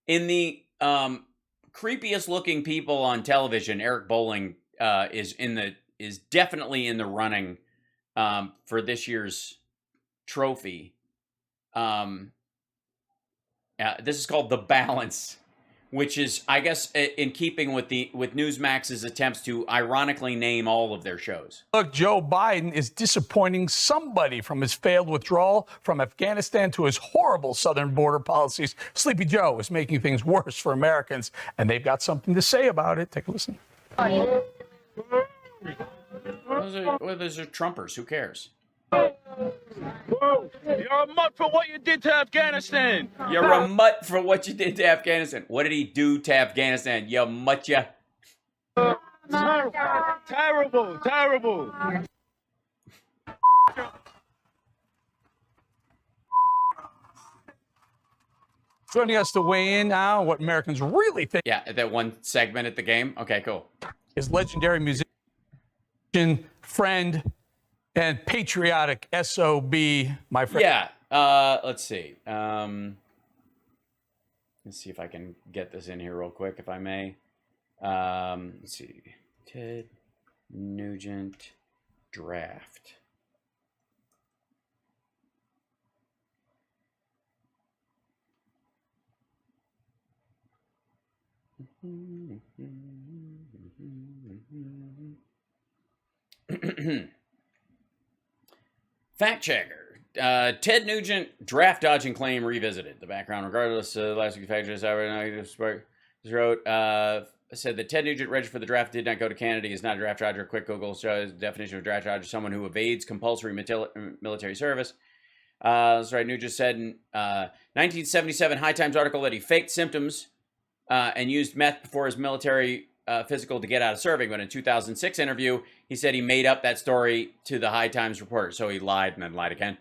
In the creepiest looking people on television, Eric Bolling is definitely in the running for this year's trophy. This is called The Balance, which is, I guess, in keeping with Newsmax's attempts to ironically name all of their shows. Look, Joe Biden is disappointing somebody, from his failed withdrawal from Afghanistan to his horrible southern border policies. Sleepy Joe is making things worse for Americans, and they've got something to say about it. Take a listen. Those are Trumpers. Who cares? Whoa, you're a mutt for what you did to Afghanistan. You're a mutt for what you did to Afghanistan. What did he do to Afghanistan? You mutt ya. Terrible, terrible. Joining us to weigh in now what Americans really think. Yeah, that one segment at the game. Okay, cool. Is legendary musician, friend, and patriotic SOB, my friend. Yeah, let's see. Let's see if I can get this in here real quick, if I may. Let's see. Ted Nugent draft. Fact checker. Ted Nugent draft dodging claim revisited. The background, regardless, last week's fact checker wrote, said that Ted Nugent registered for the draft, did not go to Canada. He is not a draft dodger. Quick Google shows the definition of draft dodger: someone who evades compulsory military service. That's right. Nugent said in 1977 High Times article that he faked symptoms and used meth before his military physical to get out of serving. But in a 2006 interview, he said he made up that story to the High Times reporter. So he lied and then lied again.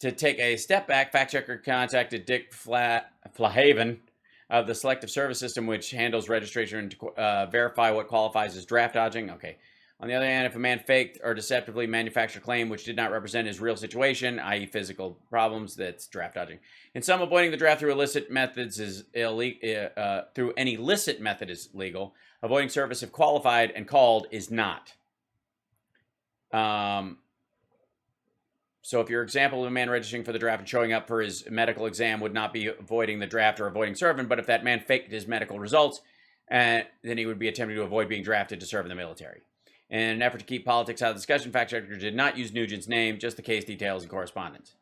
To take a step back, fact checker contacted Dick Flahaven of the Selective Service System, which handles registration to verify what qualifies as draft dodging. Okay. On the other hand, if a man faked or deceptively manufactured a claim which did not represent his real situation, i.e. physical problems, that's draft dodging. In sum, avoiding the draft through illicit methods is through any licit method is legal. Avoiding service if qualified and called is not. So if your example of a man registering for the draft and showing up for his medical exam would not be avoiding the draft or avoiding serving, but if that man faked his medical results, then he would be attempting to avoid being drafted to serve in the military. In an effort to keep politics out of the discussion, fact checker did not use Nugent's name, just the case details and correspondence.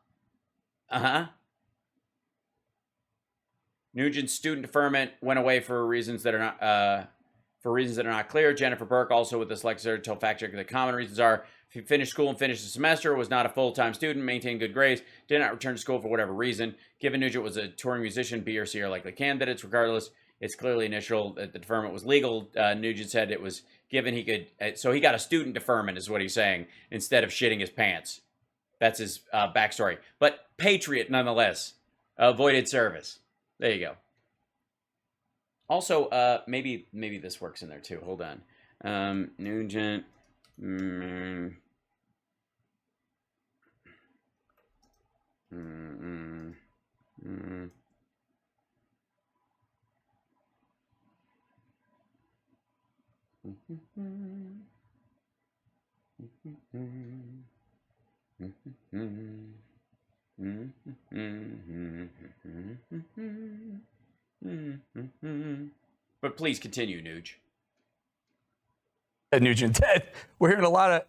Nugent's student deferment went away for reasons that are not clear. Jennifer Burke, also with the Selective, told fact checker the common reasons are: if he finished school and finished the semester, was not a full-time student, maintained good grades, did not return to school for whatever reason. Given Nugent was a touring musician, B or C are likely candidates. Regardless, it's clearly initial that the deferment was legal. Nugent said it was given he could, so he got a student deferment, is what he's saying, instead of shitting his pants. That's his backstory. But patriot nonetheless, avoided service. There you go. Also, maybe this works in there too. Hold on. Nugent. But please continue, Nuge. Nugent, Ted, we're hearing a lot of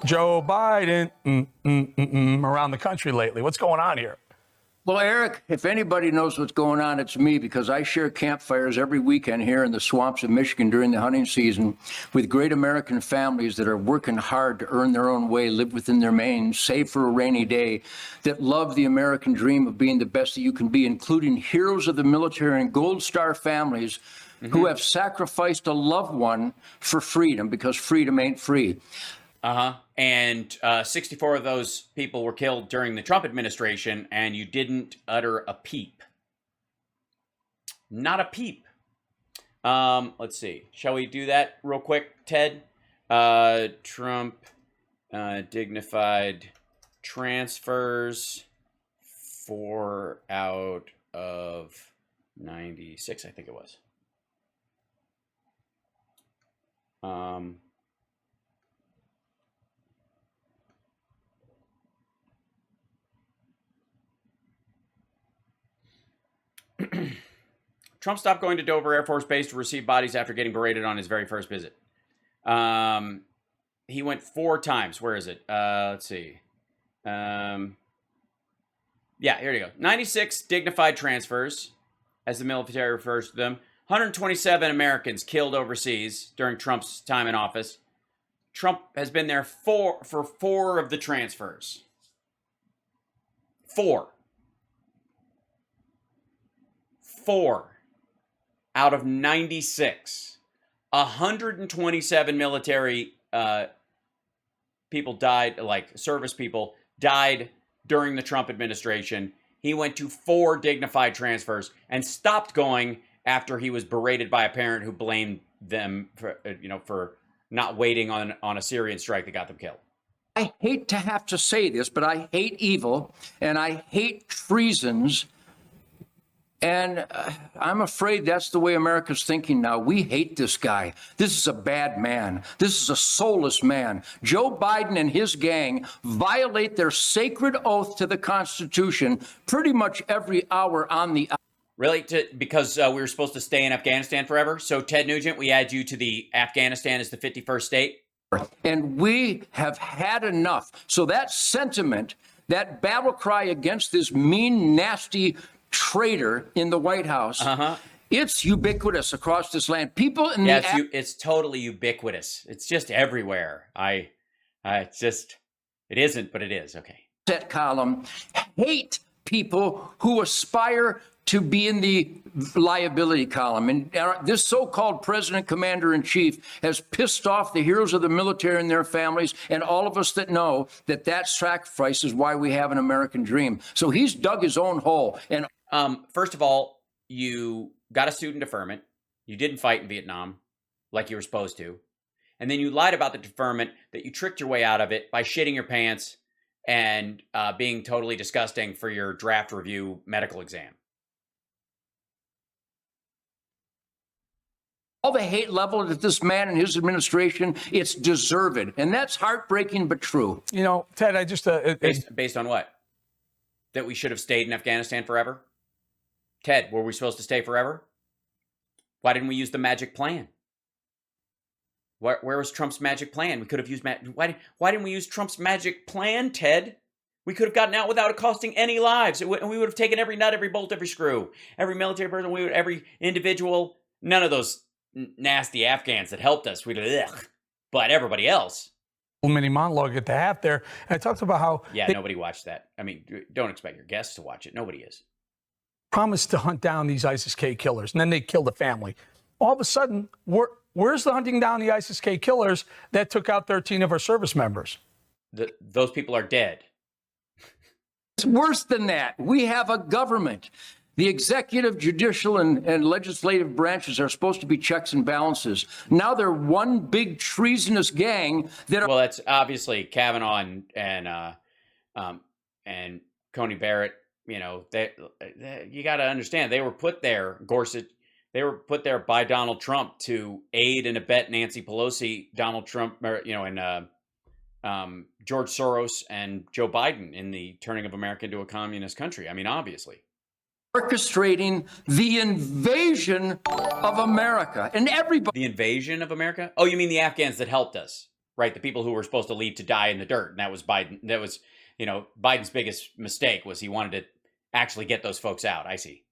Joe Biden around the country lately. What's going on here? Well, Eric, if anybody knows what's going on, it's me, because I share campfires every weekend here in the swamps of Michigan during the hunting season with great American families that are working hard to earn their own way, live within their means, save for a rainy day, that love the American dream of being the best that you can be, including heroes of the military and Gold Star families who have sacrificed a loved one for freedom, because freedom ain't free. And 64 of those people were killed during the Trump administration, and you didn't utter a peep. Not a peep. Let's see. Shall we do that real quick, Ted? Trump dignified transfers 4 out of 96, I think it was. Trump stopped going to Dover Air Force Base to receive bodies after getting berated on his very first visit. He went 4 times. Where is it? Let's see. Yeah, here you go. 96 dignified transfers, as the military refers to them. 127 Americans killed overseas during Trump's time in office. Trump has been there for 4 of the transfers. 4 out of 96. 127 military people died, like service people, died during the Trump administration. He went to 4 dignified transfers and stopped going after he was berated by a parent who blamed them for not waiting on a Syrian strike that got them killed. I hate to have to say this, but I hate evil and I hate treasons. And I'm afraid that's the way America's thinking now. We hate this guy. This is a bad man. This is a soulless man. Joe Biden and his gang violate their sacred oath to the Constitution pretty much every hour on the hour. Really? Because we were supposed to stay in Afghanistan forever? So, Ted Nugent, we add you to the Afghanistan as the 51st state? And we have had enough. So that sentiment, that battle cry against this mean, nasty traitor in the White House, it's ubiquitous across this land. People in it's totally ubiquitous. It's just everywhere. It isn't, but it is. Okay. That column hate people who aspire to be in the liability column. And this so-called president commander-in-chief has pissed off the heroes of the military and their families and all of us that know that that sacrifice is why we have an American dream. So he's dug his own hole. And first of all, you got a student deferment. You didn't fight in Vietnam like you were supposed to. And then you lied about the deferment, that you tricked your way out of it by shitting your pants and being totally disgusting for your draft review medical exam. All the hate leveled at this man and his administration, it's deserved. And that's heartbreaking, but true. You know, Ted, I just... Based on what? That we should have stayed in Afghanistan forever? Ted, were we supposed to stay forever? Why didn't we use the magic plan? Where was Trump's magic plan? We could have used... Why didn't we use Trump's magic plan, Ted? We could have gotten out without it costing any lives. We would have taken every nut, every bolt, every screw. Every military person, every individual. None of those nasty Afghans that helped us. But everybody else. Mini monologue at the half there. And I talked about how... Yeah, nobody watched that. I mean, don't expect your guests to watch it. Nobody is. Promised to hunt down these ISIS-K killers, and then they killed the family. All of a sudden, where's the hunting down the ISIS-K killers that took out 13 of our service members? Those people are dead. It's worse than that. We have a government. The executive, judicial, and legislative branches are supposed to be checks and balances. Now they're one big treasonous gang that are... Well, that's obviously Kavanaugh and Coney Barrett. You know, you got to understand, they were put there, Gorsuch, they were put there by Donald Trump to aid and abet Nancy Pelosi, Donald Trump, and George Soros and Joe Biden in the turning of America into a communist country. I mean, obviously. Orchestrating the invasion of America and everybody. The invasion of America? Oh, you mean the Afghans that helped us, right? The people who were supposed to leave to die in the dirt. And that was Biden. That was, Biden's biggest mistake was he wanted to actually get those folks out. I see.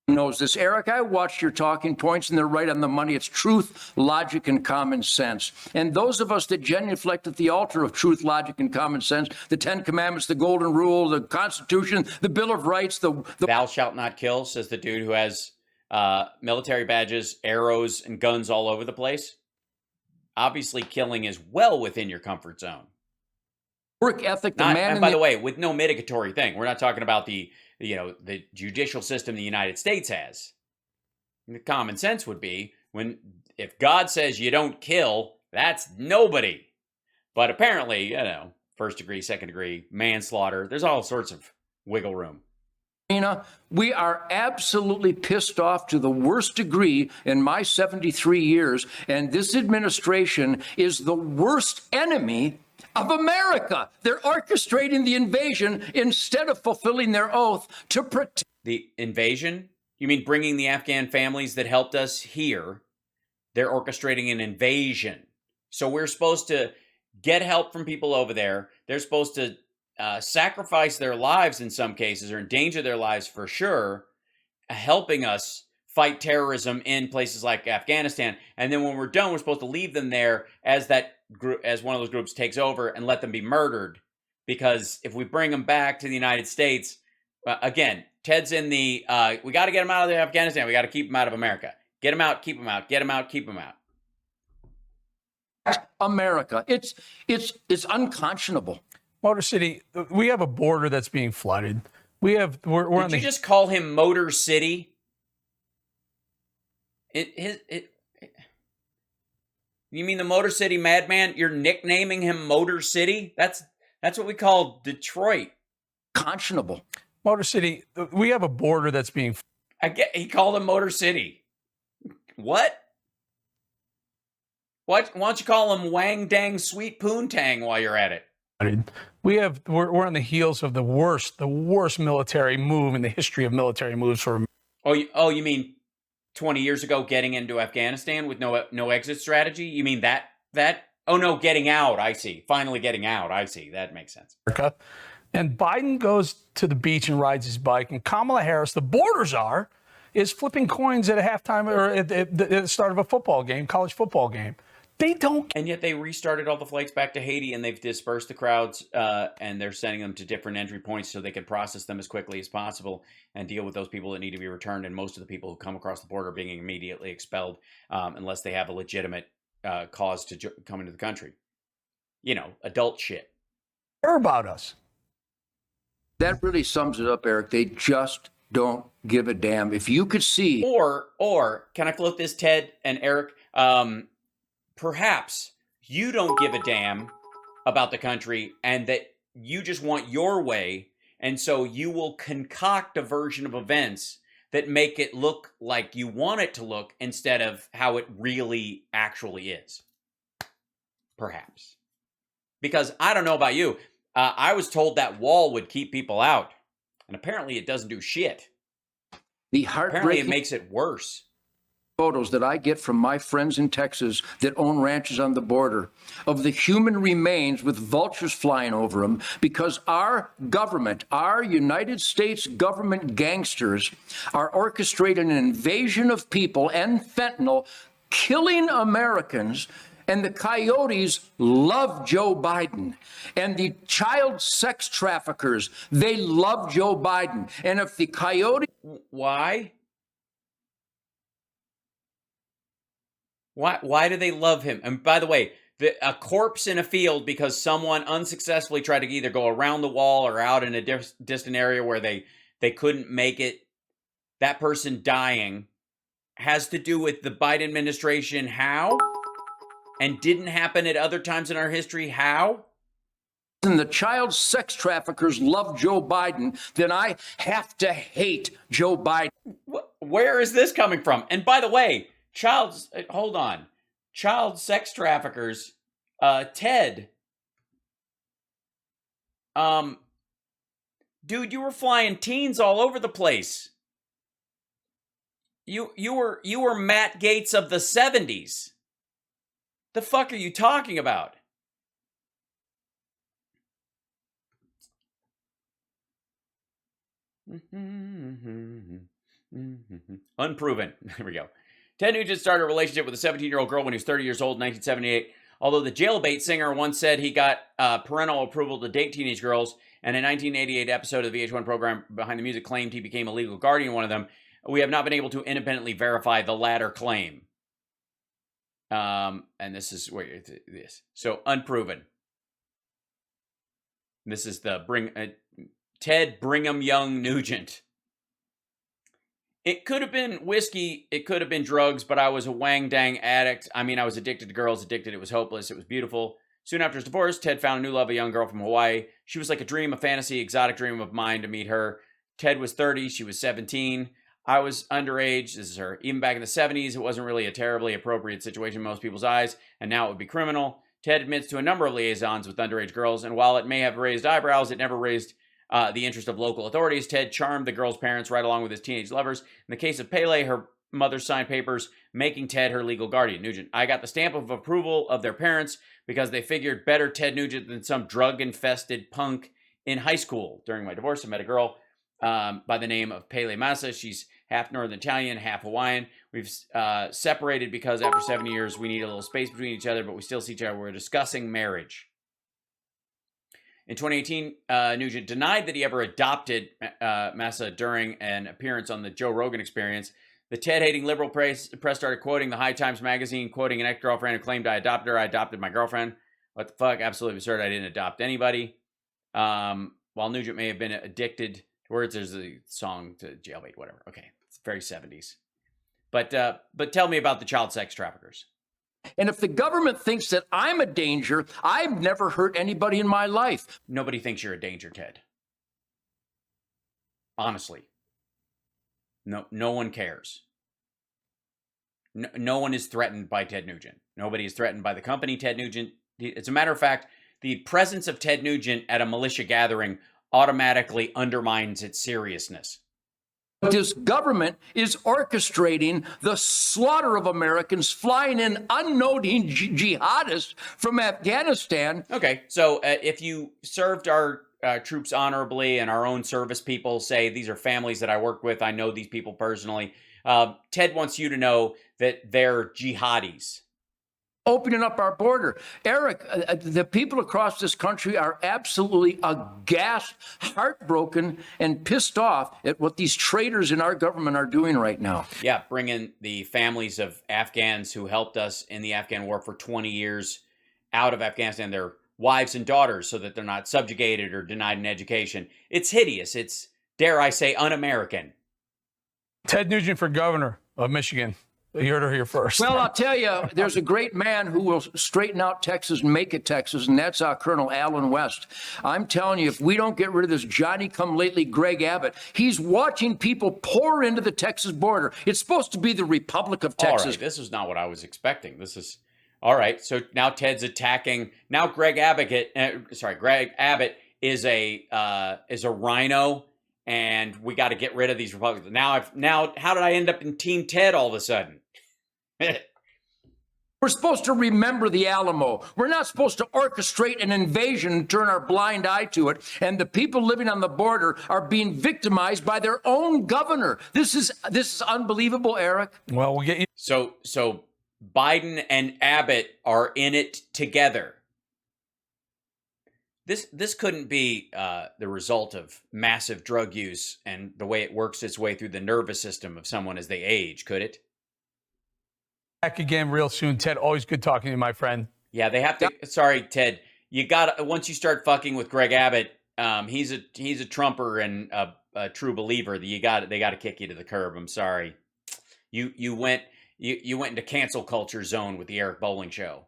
Knows this. Eric, I watched your talking points and they're right on the money. It's truth, logic, and common sense. And those of us that genuflect at the altar of truth, logic, and common sense, the 10 Commandments, the Golden Rule, the Constitution, the Bill of Rights, the Thou shalt not kill, says the dude who has military badges, arrows, and guns all over the place. Obviously, killing is well within your comfort zone. Work ethic, the man. And by the way, with no mitigatory thing. We're not talking about the judicial system the United States has. The common sense would be if God says you don't kill, that's nobody. But apparently, first degree, second degree, manslaughter, there's all sorts of wiggle room. We are absolutely pissed off to the worst degree in my 73 years, and this administration is the worst enemy of America. They're orchestrating the invasion instead of fulfilling their oath to protect. The invasion? You mean bringing the Afghan families that helped us here? They're orchestrating an invasion. So we're supposed to get help from people over there. They're supposed to sacrifice their lives in some cases, or endanger their lives for sure, helping us fight terrorism in places like Afghanistan. And then when we're done, we're supposed to leave them there as that group, as one of those groups takes over, and let them be murdered. Because if we bring them back to the United States, again, Ted's in the, we got to get them out of Afghanistan. We got to keep them out of America. Get them out, keep them out, get them out, keep them out. America. It's unconscionable. Motor City, we have a border that's being flooded. We're on Did the. you just call him Motor City? You mean the Motor City Madman? You're nicknaming him Motor City? That's what we call Detroit. Conscionable. Motor City, we have a border that's being. He called him Motor City. What? Why don't you call him Wang Dang Sweet Poontang while you're at it? We're on the heels of the worst military move in the history of military moves for. You mean 20 years ago getting into Afghanistan with no exit strategy? You mean that? Oh no, getting out. I see. Finally getting out. I see. That makes sense. America. And Biden goes to the beach and rides his bike, and Kamala Harris, the border czar, is flipping coins at a halftime or at the start of a football game, college football game. They don't. And yet they restarted all the flights back to Haiti, and they've dispersed the crowds, and they're sending them to different entry points so they can process them as quickly as possible and deal with those people that need to be returned. And most of the people who come across the border are being immediately expelled unless they have a legitimate cause to come into the country. You know, adult shit. Care about us. That really sums it up, Eric. They just don't give a damn. If you could see. Or can I float this, Ted and Eric? Perhaps you don't give a damn about the country and that you just want your way. And so you will concoct a version of events that make it look like you want it to look instead of how it really actually is. Perhaps. Because I don't know about you. I was told that wall would keep people out. And apparently it doesn't do shit. Apparently it makes it worse. Photos that I get from my friends in Texas that own ranches on the border of the human remains with vultures flying over them because our government, our United States government gangsters are orchestrating an invasion of people and fentanyl, killing Americans. And the coyotes love Joe Biden. And the child sex traffickers, they love Joe Biden. And if the coyote... Why? Why do they love him? And by the way, a corpse in a field because someone unsuccessfully tried to either go around the wall or out in a distant area where they couldn't make it, that person dying has to do with the Biden administration. How? And didn't happen at other times in our history. How? And the child sex traffickers love Joe Biden, then I have to hate Joe Biden. Where is this coming from? And by the way, child sex traffickers, Ted, dude, you were flying teens all over the place. You were Matt Gaetz of the 70s. The fuck are you talking about? Unproven. There we go. Ted Nugent started a relationship with a 17-year-old girl when he was 30 years old in 1978. Although the Jailbait singer once said he got parental approval to date teenage girls, and a 1988 episode of the VH1 program Behind the Music claimed he became a legal guardian of one of them, we have not been able to independently verify the latter claim. And this is where this. So unproven. This is the Ted Brigham Young Nugent. It could have been whiskey. It could have been drugs, but I was a wang dang addict. I mean, I was addicted to girls, addicted. It was hopeless. It was beautiful. Soon after his divorce, Ted found a new love, a young girl from Hawaii. She was like a dream, a fantasy, exotic dream of mine to meet her. Ted was 30. She was 17. I was underage. This is her. Even back in the 70s, it wasn't really a terribly appropriate situation in most people's eyes, and now it would be criminal. Ted admits to a number of liaisons with underage girls, and while it may have raised eyebrows, it never raised the interest of local authorities. Ted charmed the girls' parents right along with his teenage lovers. In the case of Pele, her mother signed papers making Ted her legal guardian. Nugent, I got the stamp of approval of their parents because they figured better Ted Nugent than some drug-infested punk in high school. During my divorce, I met a girl by the name of Pele Massa. She's half Northern Italian, half Hawaiian. We've separated because after 7 years, we need a little space between each other, but we still see each other. We're discussing marriage. In 2018, Nugent denied that he ever adopted Massa during an appearance on the Joe Rogan Experience. The Ted-hating liberal press started quoting the High Times magazine, quoting an ex-girlfriend who claimed I adopted her. I adopted my girlfriend. What the fuck? Absolutely absurd. I didn't adopt anybody. While Nugent may have been addicted to words, there's a song to jailbait, whatever. Okay, it's very 70s. But tell me about the child sex traffickers. And if the government thinks that I'm a danger, I've never hurt anybody in my life. Nobody thinks you're a danger, Ted. Honestly. No one cares. No one is threatened by Ted Nugent. Nobody is threatened by the company Ted Nugent. As a matter of fact, the presence of Ted Nugent at a militia gathering automatically undermines its seriousness. This government is orchestrating the slaughter of Americans, flying in unknown jihadists from Afghanistan. Okay, so if you served our troops honorably and our own service people say, these are families that I work with, I know these people personally, Ted wants you to know that they're jihadis. Opening up our border. Eric, the people across this country are absolutely aghast, heartbroken, and pissed off at what these traitors in our government are doing right now. Yeah, bringing the families of Afghans who helped us in the Afghan war for 20 years out of Afghanistan, their wives and daughters, so that they're not subjugated or denied an education. It's hideous. It's, dare I say, un-American. Ted Nugent for governor of Michigan. You heard her here first. Well, I'll tell you, there's a great man who will straighten out Texas and make it Texas, and that's Colonel Allen West. I'm telling you, if we don't get rid of this Johnny-come-lately Greg Abbott, he's watching people pour into the Texas border. It's supposed to be the Republic of Texas. All right, this is not what I was expecting. This is, all right, so now Ted's attacking, now Greg Abbott is a rhino, and we got to get rid of these Republicans. Now, how did I end up in Team Ted all of a sudden? We're supposed to remember the Alamo. We're not supposed to orchestrate an invasion and turn our blind eye to it. And the people living on the border are being victimized by their own governor. This is unbelievable, Eric. Well, we'll get you. So Biden and Abbott are in it together. This couldn't be the result of massive drug use and the way it works its way through the nervous system of someone as they age, could it? Back again real soon. Ted, always good talking to you, my friend. Yeah, they have to. Sorry, Ted. You got, once you start fucking with Greg Abbott, he's a Trumper and a true believer. They got to kick you to the curb. I'm sorry. You went into cancel culture zone with the Eric Bowling Show.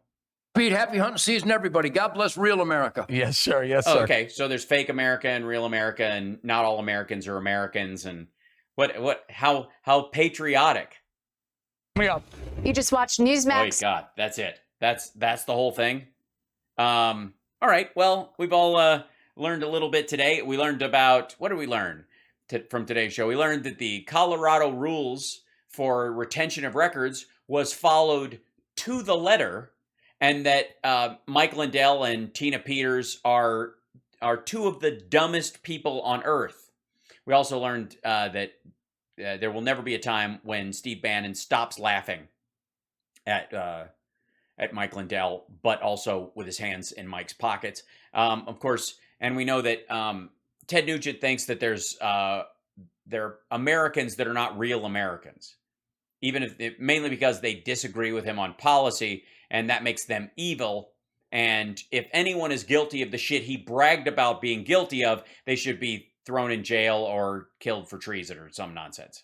Pete, happy hunting season, everybody. God bless real America. Yes, sir. Yes, sir. Okay, so there's fake America and real America, and not all Americans are Americans. And how patriotic. Coming up. You just watched Newsmax. Oh, God, that's it. That's the whole thing. All right. Well, we've all learned a little bit today. We learned about, what did we learn from today's show? We learned that the Colorado rules for retention of records was followed to the letter, and that Mike Lindell and Tina Peters are two of the dumbest people on earth. We also learned that there will never be a time when Steve Bannon stops laughing at Mike Lindell, but also with his hands in Mike's pockets. Of course, and we know that Ted Nugent thinks that there are Americans that are not real Americans, mainly because they disagree with him on policy, and that makes them evil. And if anyone is guilty of the shit he bragged about being guilty of, they should be thrown in jail or killed for treason or some nonsense.